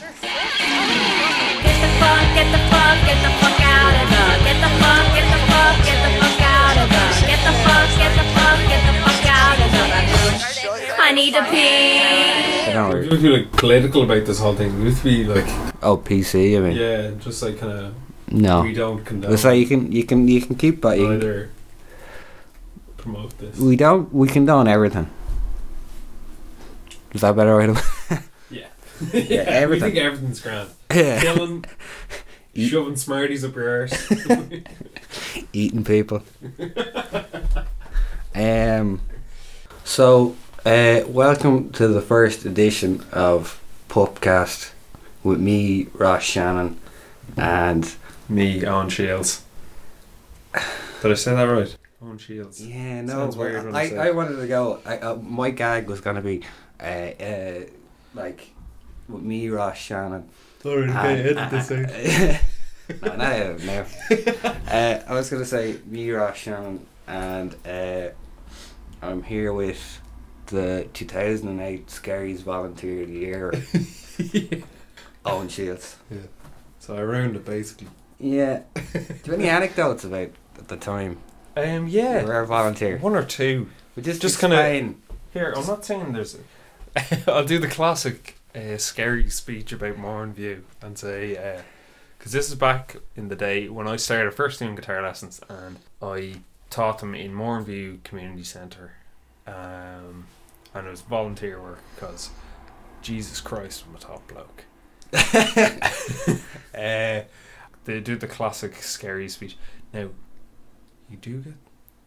Get the fuck out of the. Get the fuck out of the. Get the fuck out of the. I need to pee. I don't really feel like political about this whole thing. We used to be like, oh, PC. I mean, yeah, just like kind of. No, we don't condone. It's like you can keep that. Either promote this. We condone everything. Is that better way to? Yeah. Yeah, everything. We think everything's grand. Yeah. Killing, shoving Smarties up your arse. Eating people. So, welcome to the first edition of Pupcast with me, Ross Shannon, and me, Eoin Sheils. Did I say that right? Eoin Sheils. Yeah, no. Sounds weird when I wanted to go. My gag was gonna be, like, with me, Ross Shannon. Sorry, edit this out. No, not edit now. I was gonna say me, Ross Shannon, and I'm here with the 2008 Scaries Volunteer of the Year, Eoin Sheils. Yeah. So I ruined it basically. Yeah. Do you have any anecdotes about at the time? Yeah. You were a volunteer. One or two. We just kind explain. of. Here, I'm not saying there's. I'll do the classic scary speech about Mornview and say, because this is back in the day when I started first doing guitar lessons, and I taught them in Mornview Community Centre, and it was volunteer work because Jesus Christ, I'm a top bloke. They do the classic scary speech. Now, you do get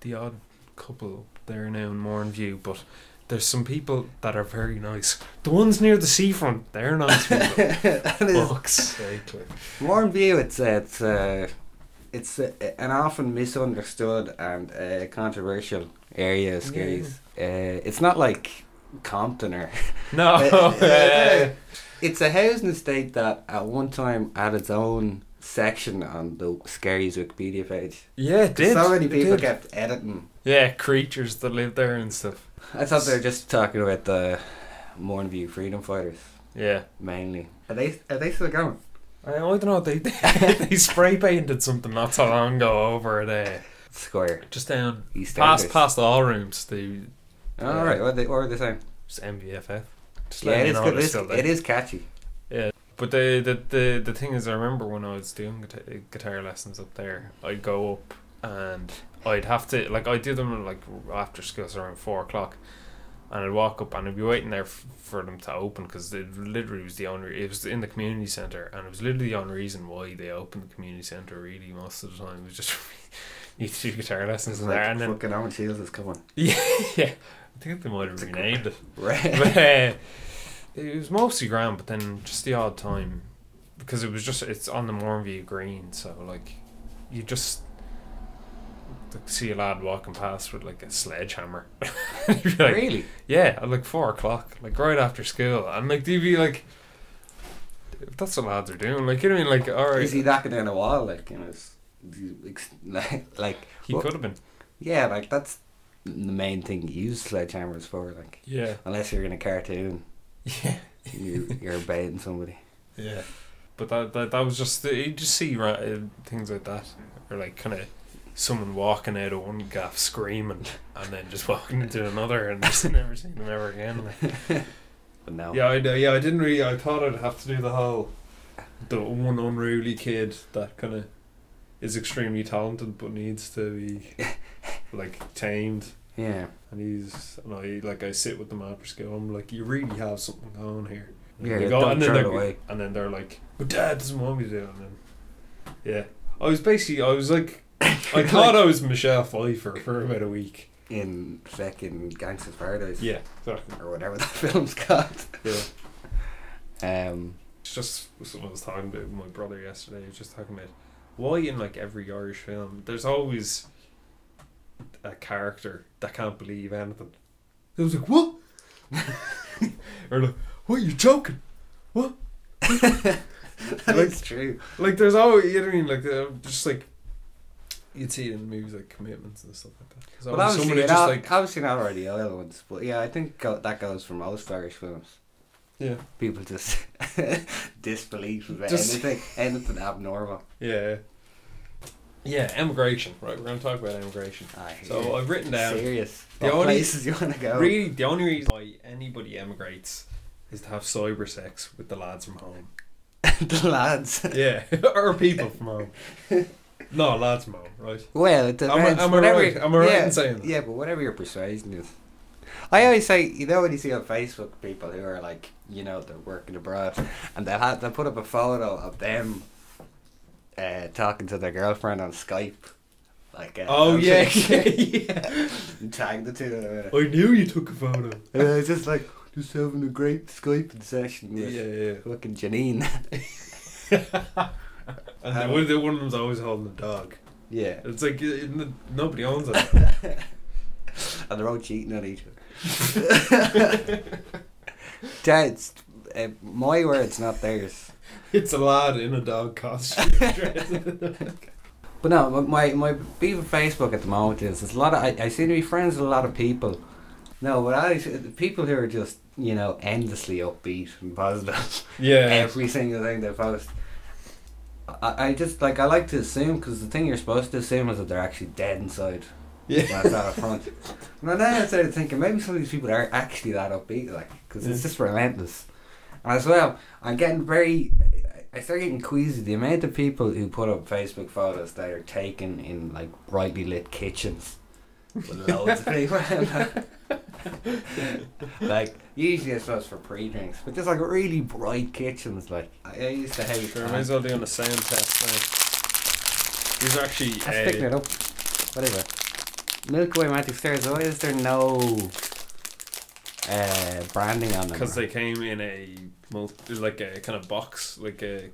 the odd couple there now in Mornview, but there's some people that are very nice. The ones near the seafront, they're nice people. Fuck's sake. Mornview, it's an often misunderstood and controversial area of Scaries. It's not like Compton or no. It's a housing estate that at one time had its own section on the Scaries Wikipedia page. Yeah, it did. So many people kept editing. Yeah, creatures that live there and stuff. I thought they were just talking about the Mornview freedom fighters. Yeah, mainly. Are they still going? I don't know. They spray painted something not so long ago over at Square, just down East past all rooms. They right. What are they saying? Just MVFF. Just yeah, it is good. It is catchy. Yeah, but the thing is, I remember when I was doing guitar lessons up there, I'd go up and I'd have to I'd do them like after school, so around 4 o'clock, and I'd walk up and I'd be waiting there for them to open because it literally was the only. It was in the community centre, and it was literally the only reason why they opened the community centre. Really, most of the time, it was just need to do guitar lessons in there, and then fucking Eoin Sheils is coming. Yeah. I think they might have renamed it. Right. But it was mostly grand, but then just the odd time, because it's on the Mornview Green, so like you just see a lad walking past with like a sledgehammer. You'd be like, really? Yeah, at like 4 o'clock, like right after school, and like they'd be like, if that's what lads are doing, like, you know what I mean, like, alright. Is he knocking down a wall, like, you know, like he could have been. Yeah, like that's the main thing you use sledgehammers for, like. Yeah. Unless you're in a cartoon. Yeah. You're baiting somebody. Yeah. But that was just, you just see things like that, or like kind of someone walking out of one gaff screaming and then just walking into another and just never seen them ever again. Like. But no. Yeah, I didn't really. I thought I'd have to do the one unruly kid that kind of is extremely talented but needs to be like tamed. Yeah. And I sit with them after school. I'm like, you really have something going here. And yeah, they go, and then they're like, but Dad doesn't want me to do it. And then, yeah, I was like, I thought I was Michelle Pfeiffer for about a week in fucking Gangsta's Paradise. Yeah, exactly. Or whatever the film's called. Yeah. It's just something I was talking about with my brother yesterday. He was just talking about why in like every Irish film there's always a character that can't believe anything. I was like, what? Or like, what, you joking? What? That's true. Like there's always, you know what I mean, like just like you'd see it in movies like Commitments and stuff like that. But obviously not already the other ones, but yeah, I think that goes for most Irish films. Yeah. People just disbelief about Just- anything abnormal. Yeah. Yeah, emigration. Right, we're going to talk about emigration. So I've written down... Serious. The What only- places you want to go? Really, the only reason why anybody emigrates is to have cyber sex with the lads from home. The lads. Yeah, or people from home. No, lads from home, right? Well, it depends. Am I right? Am I right in saying that? Yeah, but whatever your persuasion is. I always say, you know, when you see on Facebook people who are like, you know, they're working abroad, and they'll put up a photo of them talking to their girlfriend on Skype. Like, Oh, yeah. yeah. And tag the two of them. I knew you took a photo. It's just like, just having a great Skyping session with Yeah. fucking Janine. And one of them's always holding a dog. Yeah. It's like nobody owns it. And they're all cheating on each other. Dad's, my words, not theirs. It's a lad in a dog costume. But no, my beef with Facebook at the moment is there's a lot of I seem to be friends with a lot of people. No, but people who are just, you know, endlessly upbeat and positive. Yeah. Every single thing they post. I just like, I like to assume, because the thing you're supposed to assume is that they're actually dead inside. Yeah. That's out front. And then I started thinking maybe some of these people are actually that upbeat, like, because it's just relentless. And as well, I start getting queasy. The amount of people who put up Facebook photos that are taken in like brightly lit kitchens with loads of people. Like, usually I suppose for pre-drinks, but just like really bright kitchens. Like, I used to hate. Sure, might as well do on a sound test now. These are actually. Let's pick it up. Whatever. Milky Way Magic Stairs. Why is there no branding on them? Because they came in a like a kind of box, like a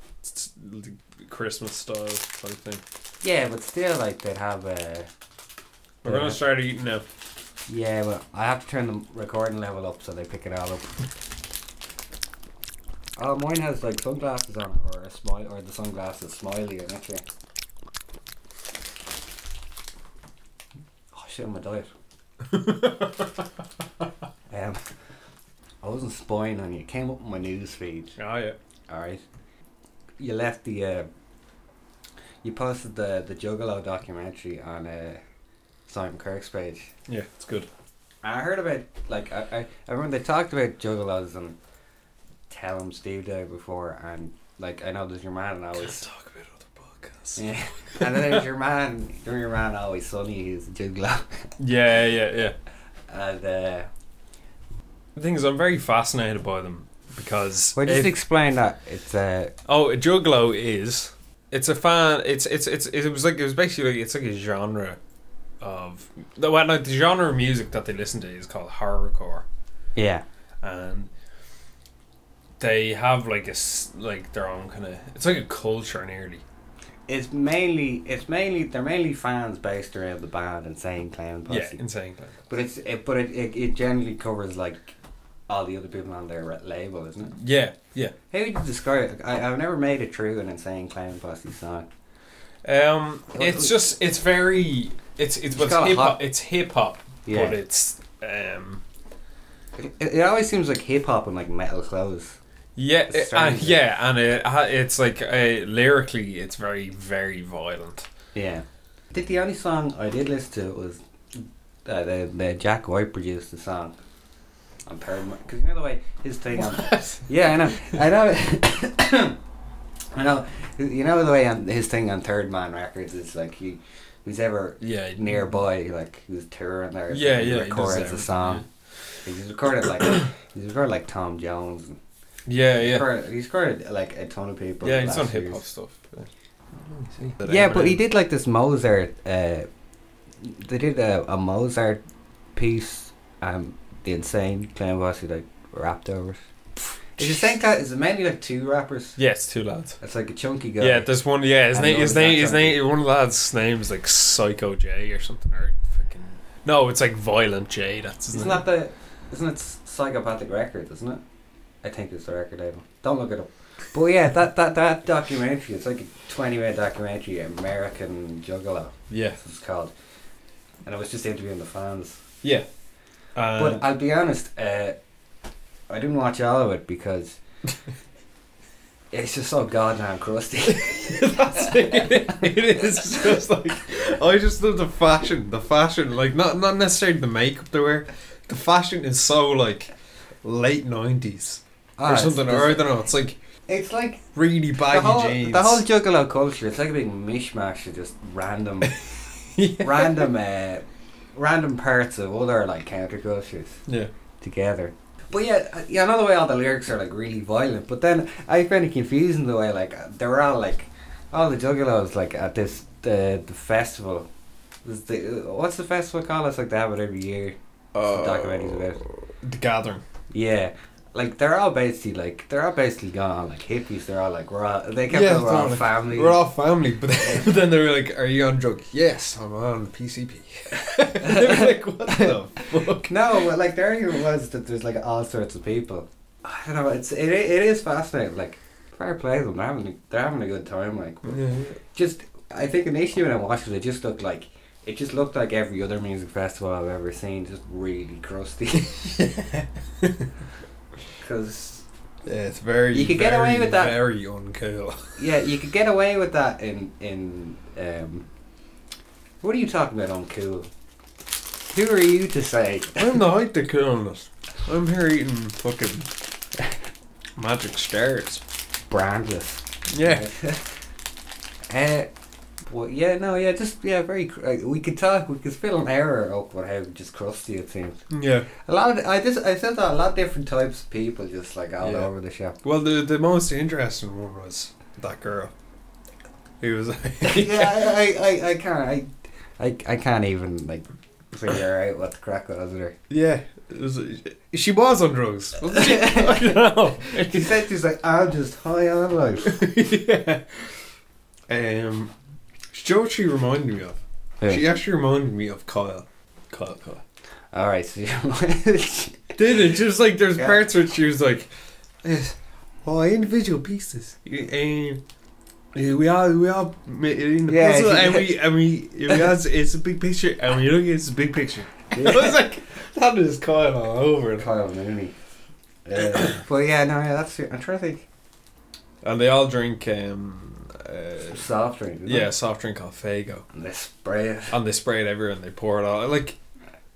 Christmas style type thing. Yeah, but still, like, they'd have We're gonna start eating now. Yeah, but I have to turn the recording level up so they pick it all up. Oh, mine has like sunglasses on it, or a smile, or the sunglasses smiley or not sure. Oh shit, I'm a diet. I wasn't spying on you. It came up in my news feed. Oh yeah. Alright. You left the you posted the Juggalo documentary on Simon Kirk's page. Yeah, it's good. I heard about, like, I remember they talked about juggalos and Tell 'em Steve there before, and like, I know there's your man always talk about other podcasts. yeah, and then there's your man always Sonny, who's a juggalo. Yeah. And The thing is, I'm very fascinated by them because. well, just explain that it's a juggalo is. It's a fan. It was basically it's like a genre of the genre of music that they listen to is called horrorcore. Yeah. And they have like their own kind of, it's like a culture nearly. They're mainly fans based around the band Insane Clown Posse. Yeah, Insane Clown. But it generally covers like all the other people on their label, isn't it? Yeah. How would you describe it? I've never made it through an Insane Clown Posse song. It's just it's hip hop. It's hip hop, Yeah. but it's It always seems like hip hop and like metal clothes. it's like lyrically, it's very, very violent. Yeah. I think the only song I did listen to was the Jack White produced the song on Third Man, because you know the way his thing on. Yeah, I know. I know. You know the way on his thing on Third Man Records is like who's ever nearby, like who's touring there. He records a song. Yeah. He's recorded like Tom Jones. And he's recorded like a ton of people. Yeah, he's done hip hop stuff. Yeah, but he did like this Mozart. They did a Mozart piece, and the Insane Clown Posse like rapped over it. Is it mainly like two rappers? Yeah, it's two lads. It's like a chunky guy. Yeah, there's one. Yeah, his name. One of the lads' name is like Psycho J or something, or fucking. No, it's like Violent J. That's his name. Isn't it Psychopathic Records? Isn't it? I think it's the record label. Don't look it up. But yeah, that documentary. It's like a 20-minute documentary, American Juggalo. Yeah, it's called. And I was just interviewing the fans. Yeah. But I'll be honest. I didn't watch all of it because it's just so goddamn crusty. That's it. It is just like, I just love the fashion. Like not necessarily the makeup they wear. The fashion is so like late 90s or something, or I don't know. It's like really baggy jeans. The whole juggalo culture. It's like a big mishmash of just random, random parts of other like countercultures. Yeah. Together. But yeah, I know the way all the lyrics are like really violent, but then I find it confusing the way like they were all like all the juggalos like at this the festival. What's the festival called? It's like they have it every year. Documentaries about The Gathering. Yeah. Like they're all basically gone like hippies. They're all like we're all family. We're all family, but then they were like, "Are you on drugs?" Yes, I'm on PCP. They were like, "What the fuck?" No, but like the argument was that there's like all sorts of people. I don't know. It is fascinating. Like fair play to them. They're having a good time. Like just I think initially when I watched it, it just looked like every other music festival I've ever seen, just really crusty. Because it's very you could get away with that. Very uncool. Yeah, you could get away with that in what are you talking about uncool? Who are you to say? I'm the height of coolness. I'm here eating fucking magic stars. Brandless. Yeah. Well, very. We could fill an hour up with how just crusty it seems. Yeah. I said that a lot of different types of people just like all over the shop. Well, the most interesting one was that girl. He was like, I can't even like figure out what the crack was with her. Yeah, she was on drugs, wasn't she? I don't know. She said she's like, I'm just high on life. Yeah. Do you know what she reminded me of? Yeah. She actually reminded me of Kyle. Alright, so did it? Just like there's parts where she was like, individual pieces. We all in the puzzle, it's a big picture, and when you look at it's a big picture. Yeah. I was like, that is Kyle all over. Kyle Mooney. But yeah, that's it. I'm trying to think. And they all drink soft drink. Soft drink called Fago. And they spray it. And they spray it everywhere and they pour it all. Like,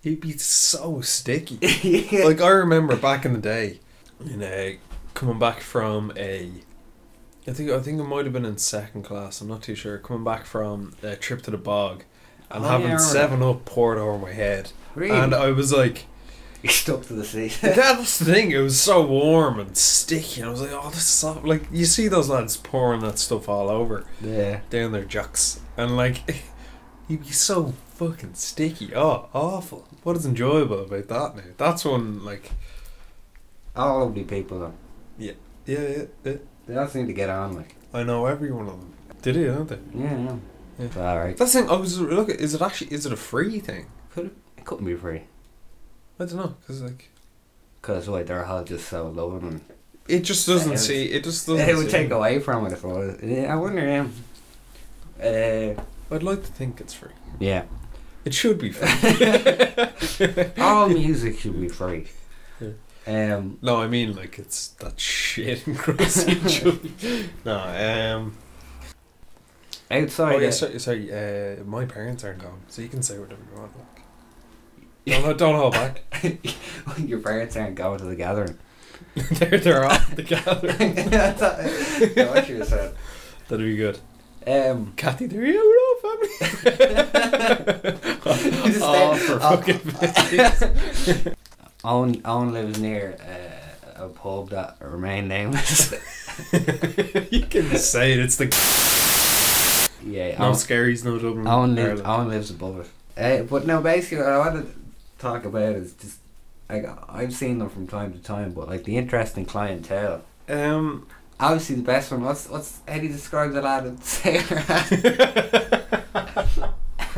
it'd be so sticky. Yeah. Like, I remember back in the day, coming back from I think it might have been in second class, I'm not too sure, coming back from a trip to the bog and having 7-Up poured over my head. Really? And I was like, you stuck to the seat. That's the thing, it was so warm and sticky, and I was like, oh, this is so, like, you see those lads pouring that stuff all over down their jocks, and like, you'd be so fucking sticky. Oh, awful. What is enjoyable about that now? That's one, like, all lovely people though. Yeah. They all seem to get on, like. I know every one of them. They do, don't they? Yeah. Alright. That's the thing, I was looking, is it a free thing? It couldn't be free. I don't know, because they're all just so loving and it just doesn't it would take away from it if it was. I wonder. I'd like to think it's free. Yeah, it should be free. All music should be free. Yeah. No, I mean like it's that shit and crusty. No. Outside. Oh yeah, sorry. My parents aren't gone, so you can say whatever you want. Like. Don't hold back. Your parents aren't going to the gathering. they're off the gathering. That's what you said. That'd be good. Kathy, they're here with our family. For fucking Owen lives near a pub that remain nameless. You can say it. It's the no Scaries, no Dublin. Owen lives above it. But no, basically, what I wanted to talk about is just I've seen them from time to time, but like the interesting clientele. Obviously, the best one. What's how do you describe the lad at Sailor Hat?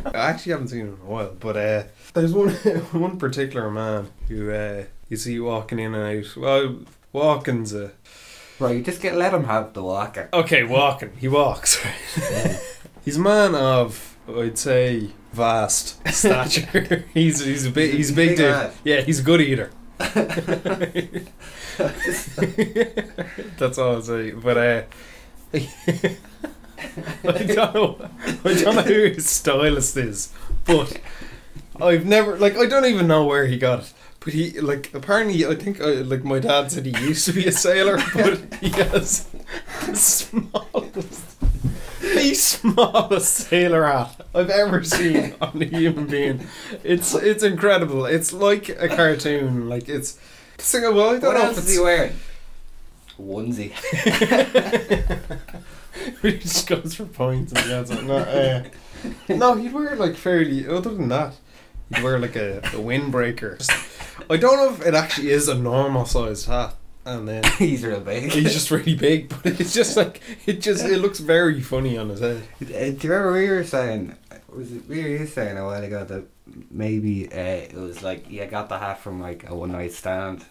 I actually haven't seen him in a while, but there's one particular man who you see walking in and out. Well, walking's a right. You just let him have the walking. Okay, walking. He walks. Right? He's a man of, I'd say, vast stature. he's a big dude. Yeah, he's a good eater. That's all I'll say. But I don't know who his stylist is, but I've never, like, I don't even know where he got it. But he, like, apparently, I think, like, my dad said he used to be a sailor, but he has the smallest sailor hat I've ever seen on a human being. It's incredible. It's like a cartoon. Like, it's. Well, I don't what know else if is he wearing? Onesie. He just goes for points and gets it. No, he'd wear, like, fairly. Other than that, he'd wear like a windbreaker. I don't know if it actually is a normal sized hat. And then he's real big. He's just really big, but it's just like it looks very funny on his head. Do you remember we were saying a while ago that maybe it was like you got the hat from like a one night stand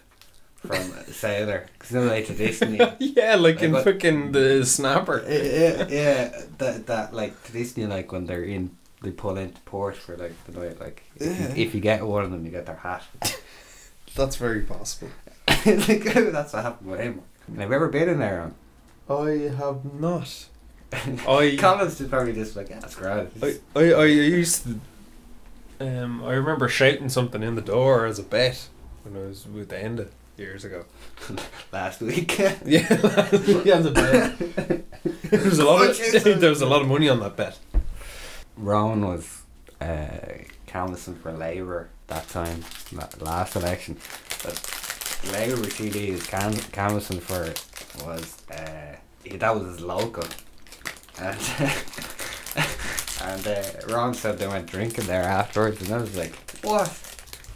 from a sailor, because you know like traditionally. Yeah, like in fucking the Snapper. Yeah, that like traditionally, like when they pull into port for like the night, like if you get one of them, you get their hat. That's very possible. Like, that's what happened with him. Have you ever been in there? I have not. Colin's just probably just like, yeah, that's great. I used to. I remember shouting something in the door as a bet when I was with Enda years ago. Last week. Yeah, as a bet. There was a lot of money on that bet. Rowan was canvassing for Labour that time, last election. But Labour TD is canvassing for was that was his local, and Ron said they went drinking there afterwards, and I was like, what?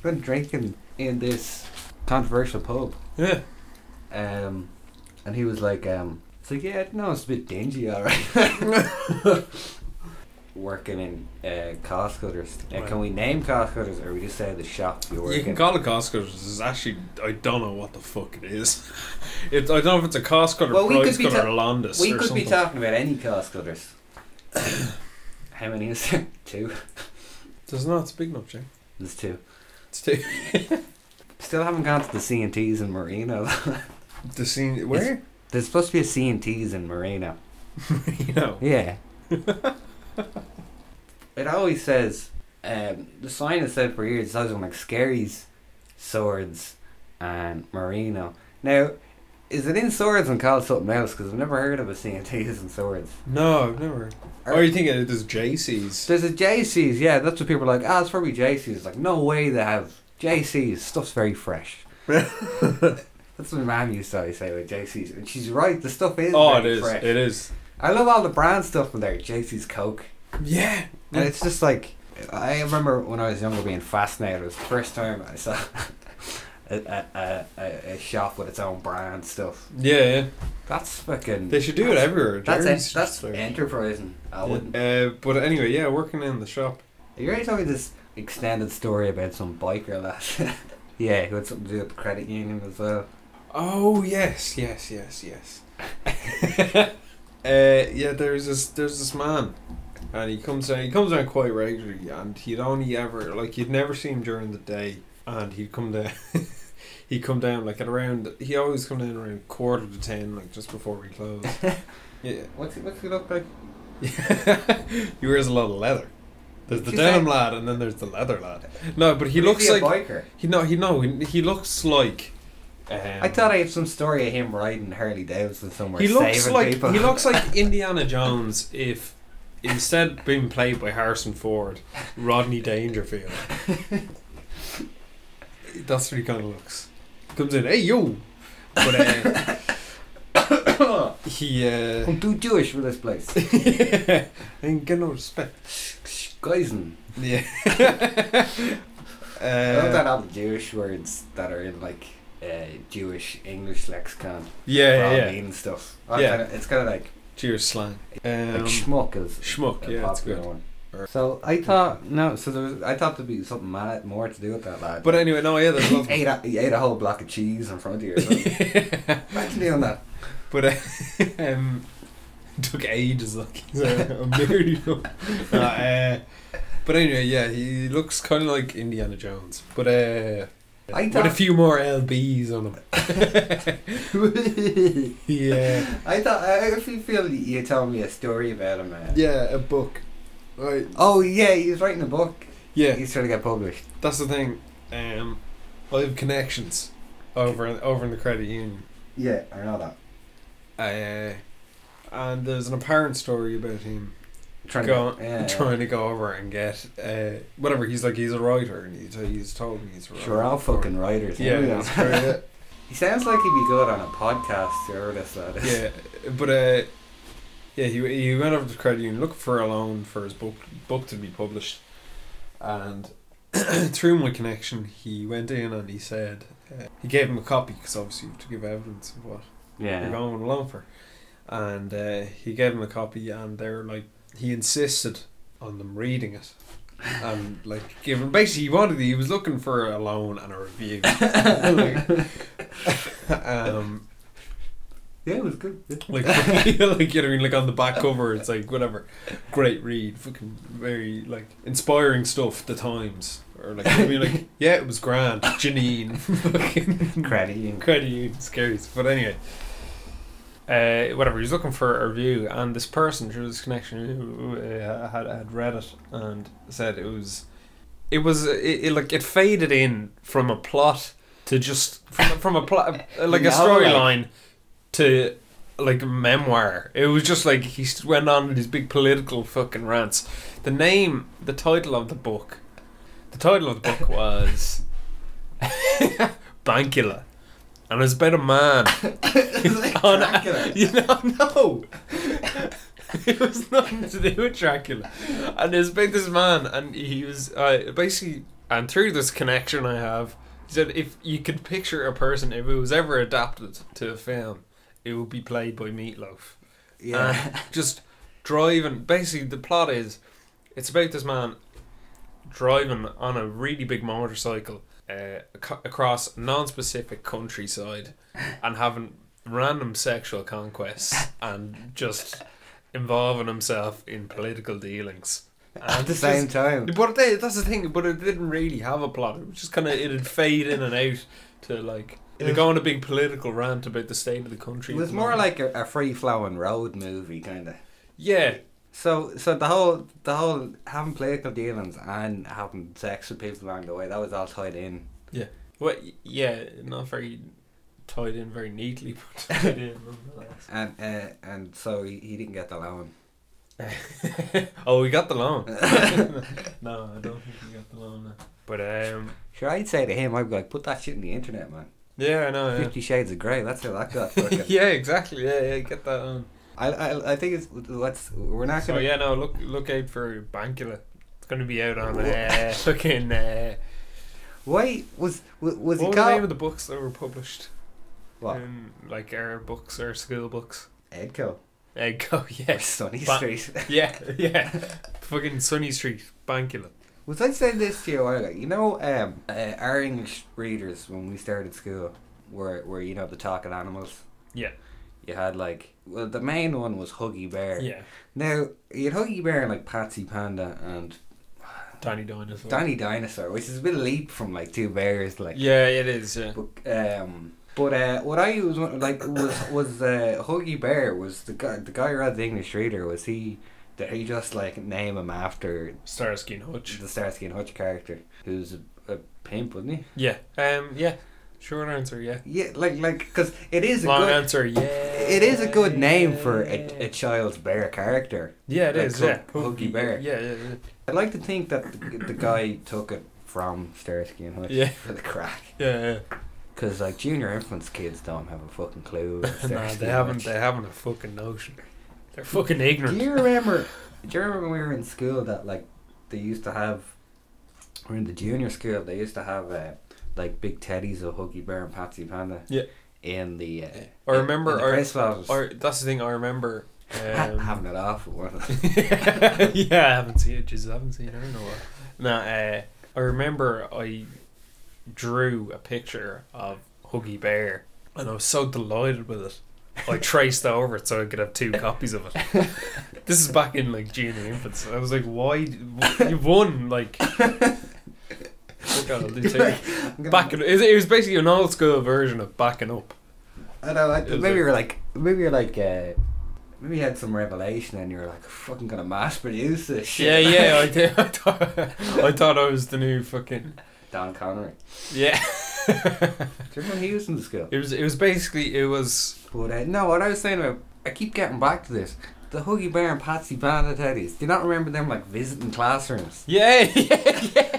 Went drinking in this controversial pub? Yeah. And he was like, it's like, yeah, no, it's a bit dingy, alright. Working in cost cutters. Can we name cost cutters, or we just say the shop you work in? You can call it cost cutters. It's actually, I don't know what the fuck it is. I don't know if it's a cost cutter, price cutter, or Londis. We or could something. be talking about any cost cutters. How many is there? 2. There's not. It's big enough, Jay. There's 2. It's 2. Still haven't gone to the C&T's in Marino. The scene where? There's supposed to be a C&T's in Marino. Marino. Yeah. It always says, the sign has said for years, it's always on like Scary's, Swords and Marino. Now, is it in Swords and called something else? Because I've never heard of a C&T's in Swords. No, I've never. Are you thinking there's JC's? There's a JC's, yeah, that's what people are like, it's probably JC's. Like, no way they have JC's, stuff's very fresh. That's what my mum used to always say with JC's, and she's right, the stuff is very fresh. It is. I love all the brand stuff in there. JC's Coke. Yeah. And it's just like, I remember when I was younger being fascinated. It was the first time I saw a shop with its own brand stuff. Yeah. That's fucking. They should do it everywhere. That's enterprising. I wouldn't. But anyway, yeah, working in the shop. Are you ready to tell me this extended story about some biker lad? Yeah, who had something to do with the credit union as well. Oh yes. Yeah, there's this man, and he comes down quite regularly, and you'd never see him during the day, and he'd come down like at around, he always come down around 9:45, like just before we close. Yeah. What's he look like? He wears a lot of leather. There's the denim lad, and then there's the leather lad. No, but he looks like a biker. He looks like. I thought I had some story of him riding Harley Davidson somewhere. He looks saving like people. He looks like Indiana Jones if instead of being played by Harrison Ford, Rodney Dangerfield. That's what he kind of looks. Comes in, hey yo, but I'm too Jewish for this place. I ain't get no respect. Geisen. Yeah. I love that all the Jewish words that are in like Jewish English lexicon. Yeah. And stuff. It's kind of like Jewish slang. Like schmuck is schmuck. Yeah, that's good. One. So I thought I thought there'd be something more to do with that lad. But anyway, no, yeah, there's he ate a whole block of cheese in front of you. Or imagine doing that. But took ages, like he's a miracle. But anyway, yeah, he looks kind of like Indiana Jones. But With a few more LBs on them. Yeah. I feel you told me a story about him. Yeah, a book. Right. Oh yeah, he was writing a book. Yeah. He's trying to get published. That's the thing. I have connections over in the credit union. Yeah, I know that. And there's an apparent story about him trying to go over and get whatever. He's a writer, and he's told me he's a writer. Sure, all fucking writers. Yeah, that's great. He sounds like he'd be good on a podcast or this that is. Yeah, but he went over to the credit union looking for a loan for his book to be published, and through my connection, he went in and he said he gave him a copy because obviously you have to give evidence of what you're going on a loan for, and he gave him a copy, and they're like, he insisted on them reading it. And like basically he was looking for a loan and a review. Yeah, it was good. Like you know what I mean, like on the back cover it's like whatever, great read, fucking very like inspiring stuff, the Times, or like I mean like yeah, it was grand, Janine, fucking credit union, scary. But anyway, whatever, he was looking for a review, and this person through this connection who had read it and said it faded in from a plot to just from a plot like a storyline to like a memoir. It was just like he went on with these big political fucking rants. The title of the book was Bankula. And it was about a man. No. It was nothing to do with Dracula. And it was about this man, and he was basically, and through this connection I have, he said if you could picture a person, if it was ever adapted to a film, it would be played by Meatloaf. Yeah. And just driving, basically the plot is, it's about this man driving on a really big motorcycle across non-specific countryside and having random sexual conquests and just involving himself in political dealings at the same time. But that's the thing, but it didn't really have a plot. It was just kind of, it'd fade in and out to like it'd go on a big political rant about the state of the country. It was more like a free-flowing road movie kind of. Yeah. So the whole having political dealings and having sex with people along the way, that was all tied in. Yeah. Well, yeah, not very tied in very neatly, but tied in nonetheless. And so he didn't get the loan. Oh, he got the loan. No, I don't think he got the loan. No. But sure, I'd say to him, I'd be like, put that shit in the internet, man. Yeah, I know. 50 Shades of Grey. That's how that got fucking. Yeah, exactly. Yeah, get that on. I think we're not gonna. Oh yeah, no. Look out for Bankula. It's gonna be out on fucking. Why was what it was called? the name of the books that were published? What? Like our books or school books. Edco. Yeah. Sunny Street. Yeah. Fucking Sunny Street, Bankula. Was I saying this to you a while ago? You know, our English readers when we started school were you know the talking animals. Yeah. You had like, well, the main one was Huggy Bear. Yeah. Now you had Huggy Bear and like Patsy Panda and Danny Dinosaur. Danny Dinosaur, which is a bit of a leap from like two bears, like. Yeah, it is. Yeah. But what I was like was Huggy Bear was the guy who read the English reader. Was he? Did he just like name him after Starsky and Hutch, the Starsky and Hutch character, who's a pimp, wasn't he? Yeah. Yeah. Short answer, yeah. Yeah, like because it is a long good answer, yeah. It is a good name for a child's bear character. Yeah, it is. Yeah, Huggy Bear. Yeah. I'd like to think that the guy took it from Starsky and Hutch for the craic. Yeah. Because like junior infants kids don't have a fucking clue. Nah, they haven't a fucking notion. They're fucking ignorant. Do you remember when we were in school that like they used to have, or in the junior school they used to have like big teddies of Huggy Bear and Patsy Panda. Yeah. In the I remember, or that's the thing I remember. Having it off with one. Yeah, I haven't seen it. Jesus, I haven't seen it in a while. Nah, I remember I drew a picture of Huggy Bear and I was so delighted with it. I traced over it so I could have 2 copies of it. This is back in like junior infants. I was like, why? You won, like. Fuck out, I'll do two. Like, I'm gonna- Backing. It was basically an old school version of backing up. I know. It was Maybe you're like. Maybe you had some revelation and you're like, fucking gonna mass produce this shit. Yeah, I did. I thought I was the new fucking Don Connery. yeah. Do you remember he was in the school? It was basically But no, what I was saying about, I keep getting back to this. The Huggy Bear and Patsy Bandit Teddies. Do you not remember them like visiting classrooms? yeah.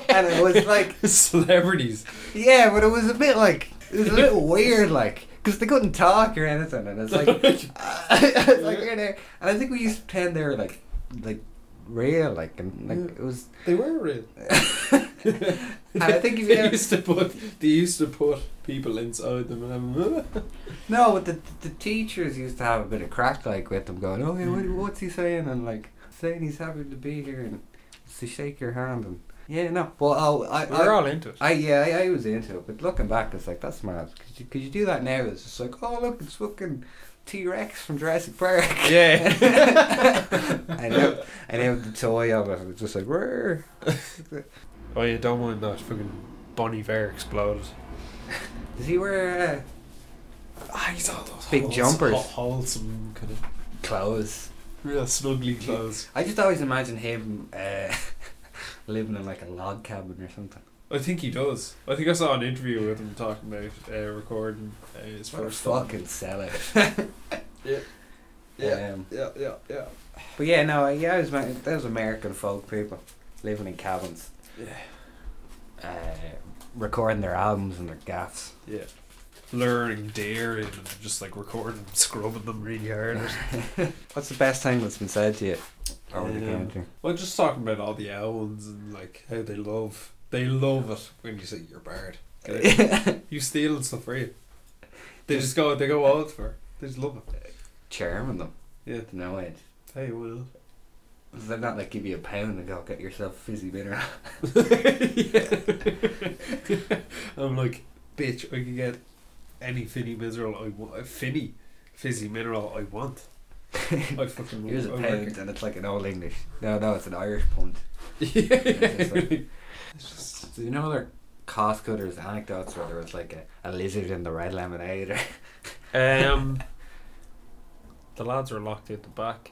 And it was like celebrities. yeah, but it was a bit like it was a little weird, like because they couldn't talk or anything, and it's like I was like here there, and I think we used to pretend they were like real, like and like it was. They were real. And I think if you they used to put people inside them and no, but the teachers used to have a bit of crack like with them, going, oh yeah, what's he saying, and like saying he's happy to be here and to shake your hand and yeah, no. Well, we're all into it. I was into it, but looking back, it's like that's mad. Cause you do that now, it's just like, oh look, it's fucking T-Rex from Jurassic Park. Yeah. I know the toy of it. It's just like, where? Oh, you don't mind that fucking Bon Iver exploded. Does he wear He's all those big jumpers, wholesome kind of clothes? real snuggly clothes. I just always imagine him living in like a log cabin or something. I think he does. I think I saw an interview with him talking about recording his first fucking sell it. Yeah. Yeah. Yeah. But yeah, no, yeah, those American folk people living in cabins. Yeah. Recording their albums and their gaffs. Yeah. Luring deer in and just like recording, scrubbing them really hard. What's the best thing that's been said to you over the counter? Well, just talking about all the owls and like how they love it when you say you're barred. You stealing stuff for you. They go all for it. They just love it. Charming them. Yeah. To no end. Hey, Will. Does that not like give you a pound and go get yourself fizzy bitter? I'm like, bitch, I can get any fizzy mineral I want. Fizzy mineral I want. I fucking Here's a I pound reckon. and it's like an old English. No, it's an Irish punt. It's Do you know other cost cutters anecdotes where there was like a lizard in the red lemonade? Or the lads were locked out the back.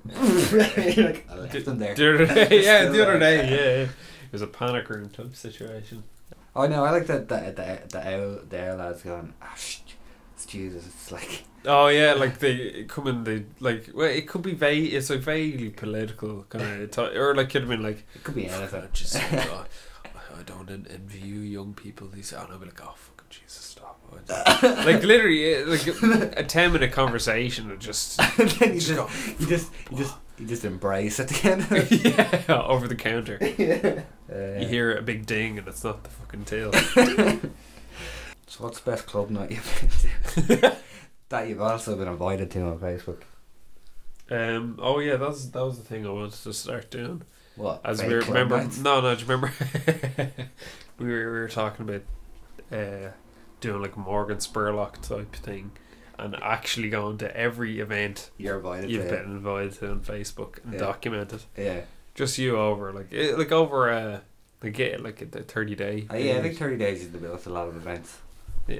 like, I left them there. The other day, Still the other there. day, yeah. It was a panic room type situation. Oh no, I like that the owl lads going, Jesus, it's like Oh yeah, like they come in, they like, well, it could be vague. It's like vaguely political kind of, or like could have been like, it could be anything. I don't envy you young people. These, and I'll be like, oh fucking Jesus, stop. Like literally, like a 10-minute conversation of just, And then you just embrace at the end of it. yeah, over the counter. Yeah. You hear a big ding and it's not the fucking tail. So what's the best club night you've been to? That you've also been invited to on Facebook. Oh yeah, that was the thing I wanted to start doing. What? As fake we club remember, nights? no, do you remember? we were talking about doing like a Morgan Spurlock type thing, and actually going to every event You're invited you've to. been invited to on Facebook and document it. Yeah. Just you over over like the 30-day. Yeah, I think 30 days is the bill with a lot of events. Yeah.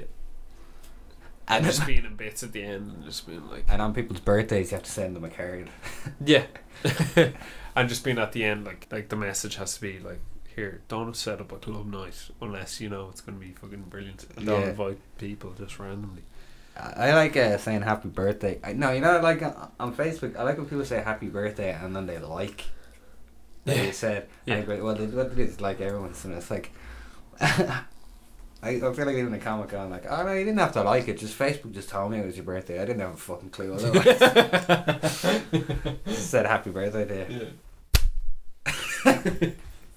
And just being in bits at the end and just being like, and on people's birthdays you have to send them a card. yeah. And just being at the end, like the message has to be like, here, don't set up a club night unless you know it's going to be fucking brilliant. And don't invite people just randomly. I like saying happy birthday. Like on Facebook, I like when people say happy birthday and then they like. They said, yeah. Well, what it is like everyone's, and it's like, I feel like even a comic on like, oh no, you didn't have to like it. Just Facebook just told me it was your birthday. I didn't have a fucking clue otherwise. Just said happy birthday to you. Yeah.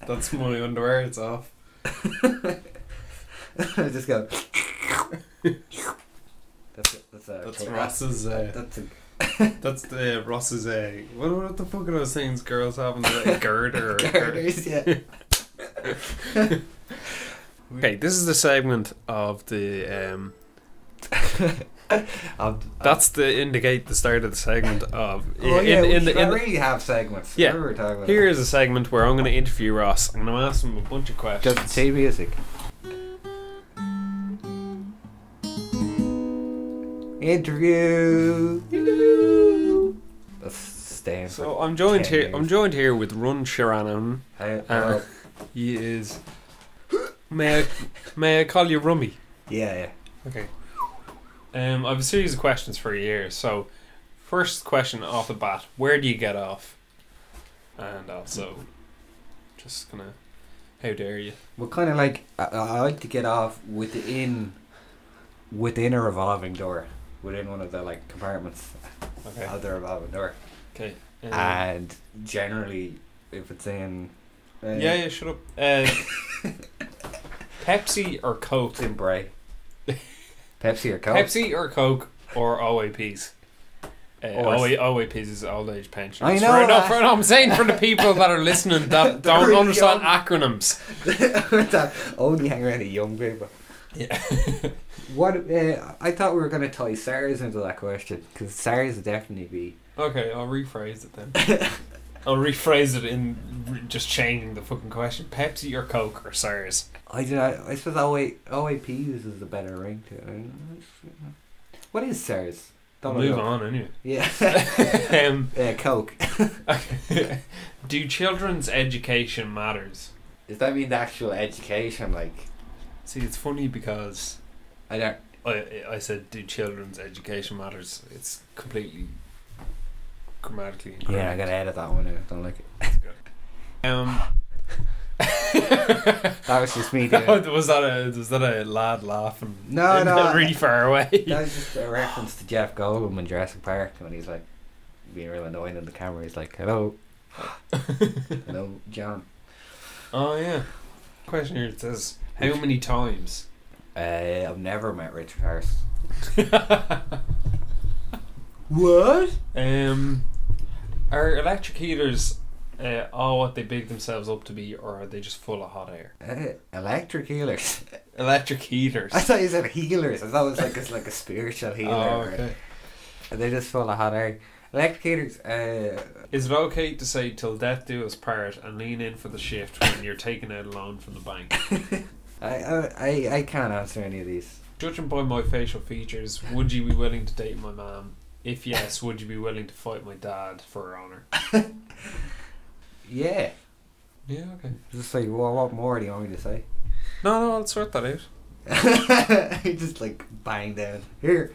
That's my underwear. It's off. I just go. That's Ross's. That's the Ross's. What the fuck are those things girls have in the girder? Girders, yeah. Okay, this is the segment of the That's to indicate the start of the segment of. really have segments. Yeah. What were we talking about? Here is a segment where I'm going to interview Ross. I'm going to ask him a bunch of questions. Just say music. Interview. That's staying. So I'm joined here. I'm joined here with Run Sharanin. Hello. He is. May I call you Rummy? Yeah. Okay. I have a series of questions for you here. So, first question off the bat: where do you get off? And also, just kind of, how dare you? Well, kind of like I like to get off within a revolving door, within one of the like compartments Okay. of the revolving door, Okay. and generally if it's in. Yeah. Shut up. Pepsi or Coke? It's in Bray. Pepsi or Coke? Pepsi or Coke or OAPs? OAPs is old age pension. I know. I'm saying for the people that are listening that don't really understand young. acronyms. That only hang around with young people. Yeah. What? I thought we were going to tie SARS into that question, because SARS would definitely be. Okay, I'll rephrase it then. I'll rephrase it in just changing the fucking question. Pepsi or Coke or SARS? I don't know. I suppose OAP uses a better ring to it. What is SARS? Don't move on anyway. Yeah. Coke. Do children's education matters? Does that mean the actual education? Like, see, it's funny because I don't. I said, do children's education matters? It's completely grammatically incorrect. Yeah, I gotta edit that one out. Don't like it. That's good. That was just me doing. Was that a lad laughing? No, really far away. That was just a reference to Jeff Goldblum in Jurassic Park when he's like being real annoying in the camera. He's like, "Hello, hello, John." Oh yeah. Question here, it says, how many times? I've never met Richard Harris. What? Are electric heaters all what they big themselves up to be, or are they just full of hot air? Electric healers. Electric heaters. I thought you said healers. I thought it was like it's like a spiritual healer. Oh, okay. Are they just full of hot air? Electric heaters. Is it okay to say "till death do us part" and lean in for the shift when you're taking out a loan from the bank? I can't answer any of these. Judging by my facial features, would you be willing to date my mum? If yes, would you be willing to fight my dad for her honour? Yeah. Yeah, okay. Just like, what more do you want me to say? No, I'll sort that out. Just like bang down. Here.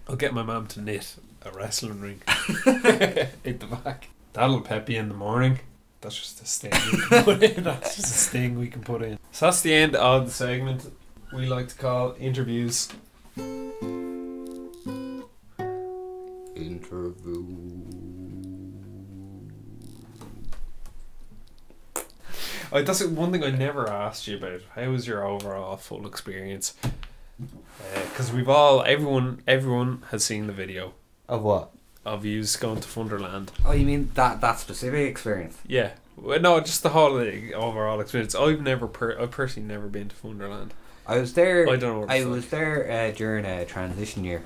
I'll get my mum to knit a wrestling ring at the back. That'll pep you in the morning. That's just a sting we can put in. That's just a sting we can put in. So that's the end of the segment we like to call interviews. Interview. That's one thing I never asked you about. How was your overall full experience? Because everyone has seen the video Of what? of you going to Funderland. Oh, you mean that specific experience? Yeah, well, no, just the whole overall experience. I've personally never been to Funderland. I was there. I don't know. What I it's was like. there during a transition year,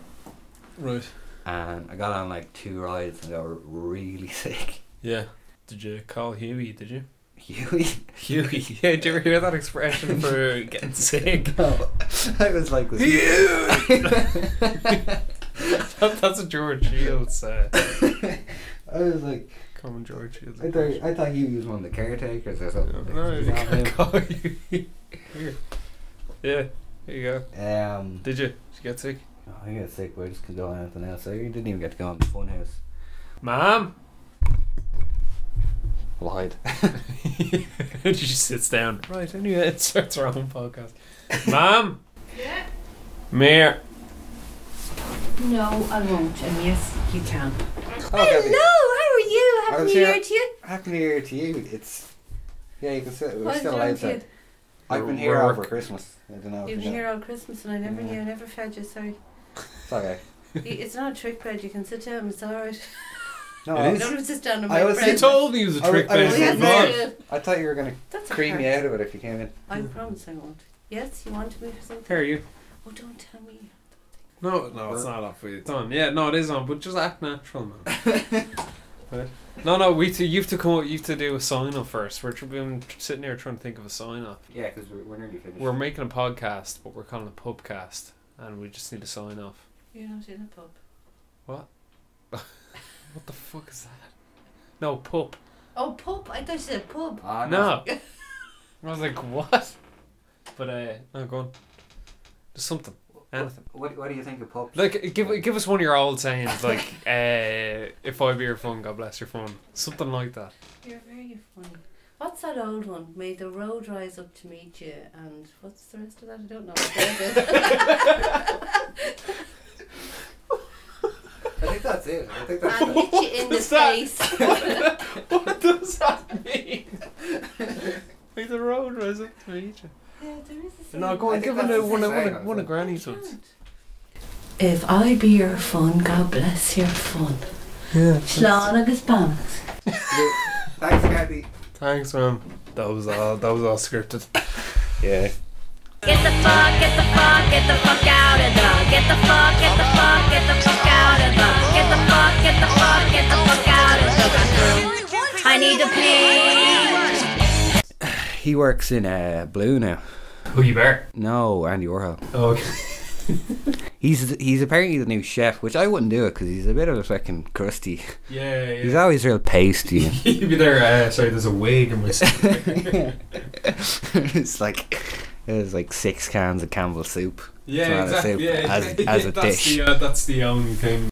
Right. and I got on like 2 rides and got really sick. Yeah. Did you call Huey? Did you? Huey. Huey. Yeah. Did you ever hear that expression for getting sick? No, I was like, That's a George Sheils. I was like, Common George Shields. I thought he was one of the caretakers or something. No, you Like, can't call you. Here. Yeah, here you go. Did you get sick? I got sick, but I just couldn't do anything else. I didn't even get to go in the fun house. Mom? Lied. She just sits down. Right, anyway, it starts her own podcast. Mom? Yeah. Mayor. No, I won't. And yes, you can. Oh, Kathy. Hello, how are you? I Happy was New here- Year to you. Happy New Year to you. It's you can sit. We're What's still wrong with outside. you? I've been here Work. over Christmas. I don't know. You if were you know. here all Christmas and I never Yeah. knew. I never fed you, sorry. It's okay. It's not a trick bed, you can sit down, it's alright. No, It I, You is. don't have to sit down on I my was bread. You told me it was a trick I was bed. Yes, in for I mine. do. I thought you were gonna That's cream okay. me out of it if you came in. I promise I won't. Yes, you wanted me for something? How are you? Oh, don't tell me. No, it's not off. It's on. Yeah, no, it is on. But just act natural, man. Right. No, you have to come. You have to do a sign off first. We're been sitting here trying to think of a sign off. Yeah, because we're nearly finished. We're making a podcast, but we're calling it Pupcast, and we just need to sign off. You're not in a pub. What? What the fuck is that? No, pup. Oh, pub. I thought you said pub. No. I was like, what? But no, go on. Just something. Anything. What do you think of pups? Like, give us one of your old sayings, like, if I be your fun, God bless your fun. Something like that. You're very funny. What's that old one? May the road rise up to meet you, and what's the rest of that? I don't know. I think that's it. And hit you in the face. What does that mean? Like the road rise up to meet you. Yeah, there is a saying. No, go on, give it one of Granny's ones. If I be your fun, God bless your fun. Yeah. Slán agus bannach. Thanks, Kathy. Thanks, man. That was all scripted. Yeah. Get the fuck out of the. Get the fuck out of the. Get the fuck out of the. Get the fuck out of the. I need to pee. He works in Blue now. Who you bear? No, Andy Warhol. Oh, okay. He's apparently the new chef, which I wouldn't do it because he's a bit of a fucking crusty. Yeah. He's always real pasty. You'd be there. Sorry, there's a wig in my stomach. It's like there's like 6 cans of Campbell's soup. Yeah, exactly. As a dish. That's the only thing.